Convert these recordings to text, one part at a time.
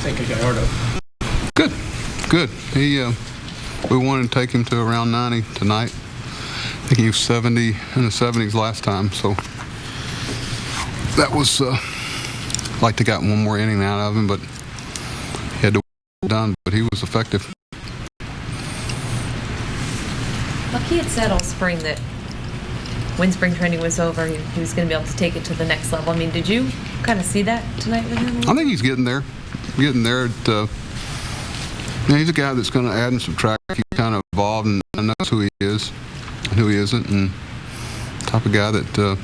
think of Gallardo? Good. We wanted to take him to around 90 tonight. I think he was 70 in the 70s last time, so that was like to got one more inning out of him, but he had to done. But he was effective. Well, he had said all spring that when spring training was over, he was going to be able to take it to the next level. I mean, did you kind of see that tonight with him? I think he's getting there. He's a guy that's going to add and subtract. He's kind of evolved and knows who he is and who he isn't, and the type of guy that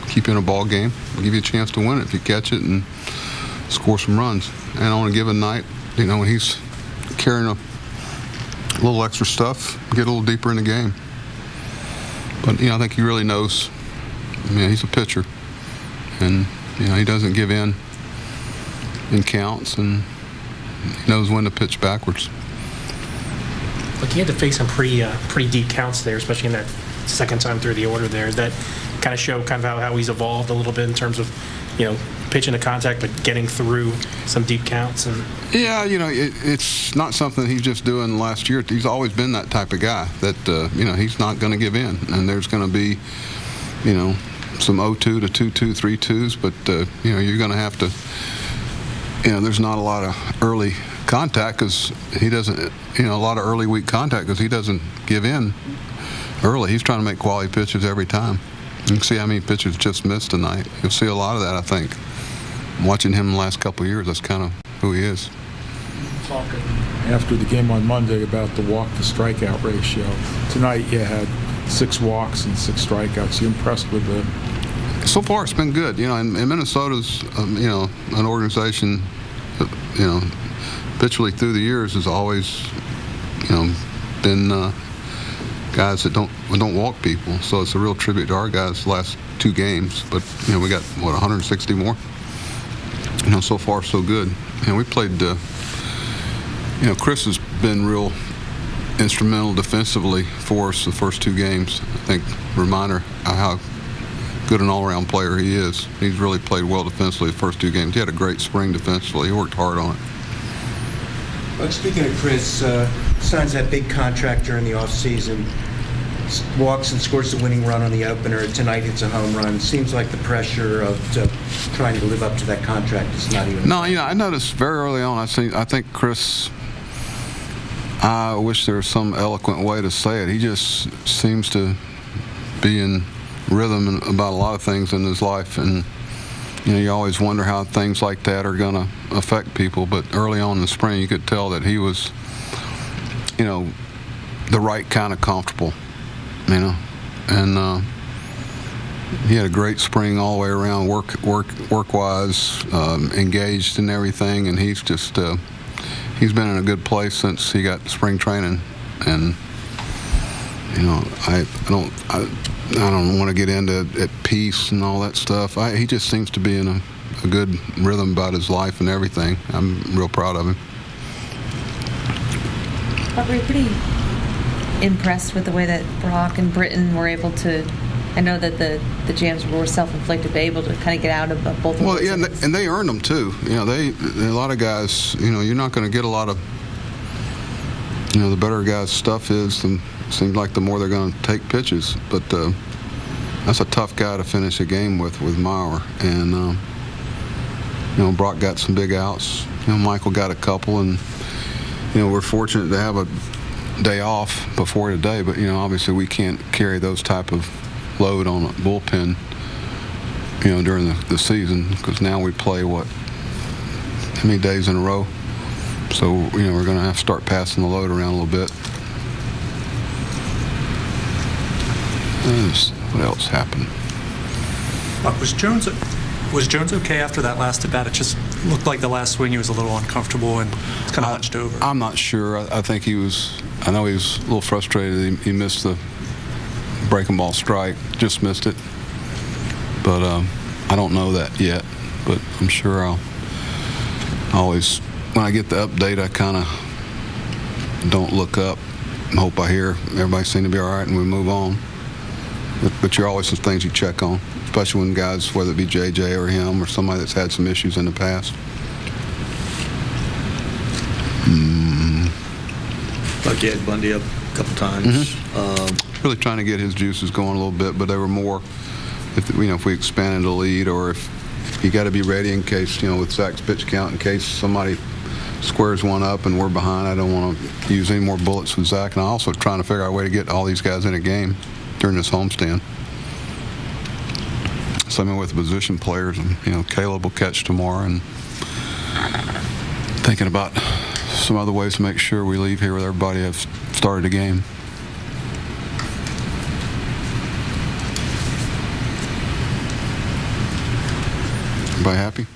keep you in a ball game, will give you a chance to win it if you catch it and score some runs. And on a given night, when he's carrying a little extra stuff, get a little deeper in the game. But I think he really knows. He's a pitcher, and he doesn't give in counts, and he knows when to pitch backwards. Look, he had to face some pretty deep counts there, especially in that second time through the order there. Does that kind of show how he's evolved a little bit in terms of, pitching to contact, but getting through some deep counts? And yeah, it's not something he's just doing last year. He's always been that type of guy that, he's not going to give in. And there's going to be, some 0-2 to 2-2, 3-2s, but, you're going to have to, there's not a lot of early contact because he doesn't, a lot of early weak contact because he doesn't give in early. He's trying to make quality pitches every time. You can see how many pitches just missed tonight. You'll see a lot of that, I think. Watching him the last couple of years, that's kind of who he is. Talking after the game on Monday about the walk-to-strikeout ratio. Tonight you had 6 walks and 6 strikeouts. You impressed with the... So far, it's been good. And Minnesota's, an organization that, habitually through the years has always, been guys that don't walk people. So it's a real tribute to our guys the last 2 games. But, we got, 160 more? So far, so good. We played, Chris has been real instrumental defensively for us the first 2 games. I think, reminder of how good an all-around player he is. He's really played well defensively the first 2 games. He had a great spring defensively. He worked hard on it. Well, speaking of Chris, signs that big contract during the offseason, walks and scores the winning run on the opener. Tonight hits a home run. Seems like the pressure of trying to live up to that contract is not even... No, I noticed very early on, I think Chris, I wish there was some eloquent way to say it. He just seems to be in rhythm about a lot of things in his life, and you always wonder how things like that are going to affect people. But early on in the spring, you could tell that he was, the right kind of comfortable, and he had a great spring all the way around, work-wise, engaged in everything, and he's just he's been in a good place since he got spring training, and I don't want to get into at peace and all that stuff. He just seems to be in a good rhythm about his life and everything. I'm real proud of him. Were you pretty impressed with the way that Brock and Britton were able to? I know that the jams were self-inflicted, but able to kind of get out of both of them. Well, yeah, and they earned them too. A lot of guys. You're not going to get a lot of. The better guys' stuff is, and seems like the more they're going to take pitches. But that's a tough guy to finish a game with Mauer. And Brock got some big outs. Michael got a couple, and we're fortunate to have a day off before today. But obviously we can't carry those type of load on a bullpen. During the season, because now we play how many days in a row? So we're going to have to start passing the load around a little bit. What else happened? Was Jones okay after that last at bat? It just looked like the last swing he was a little uncomfortable and kind of hunched over. I'm not sure. I think he was. I know he was a little frustrated. He missed the breaking ball strike. Just missed it. But I don't know that yet. But I'm sure I'll always, when I get the update, I kind of don't look up and hope I hear everybody seem to be all right and we move on. But you're always some things you check on, especially when guys, whether it be JJ or him or somebody that's had some issues in the past. Like you had Bundy up a couple times. Really trying to get his juices going a little bit, but they were more, if we expanded the lead, or if you got to be ready in case, with Zach's pitch count, in case somebody squares one up and we're behind. I don't want to use any more bullets with Zach, and I'm also trying to figure out a way to get all these guys in a game during this homestand. Something with the position players, and Caleb will catch tomorrow, and thinking about some other ways to make sure we leave here with everybody have started the game. Everybody happy?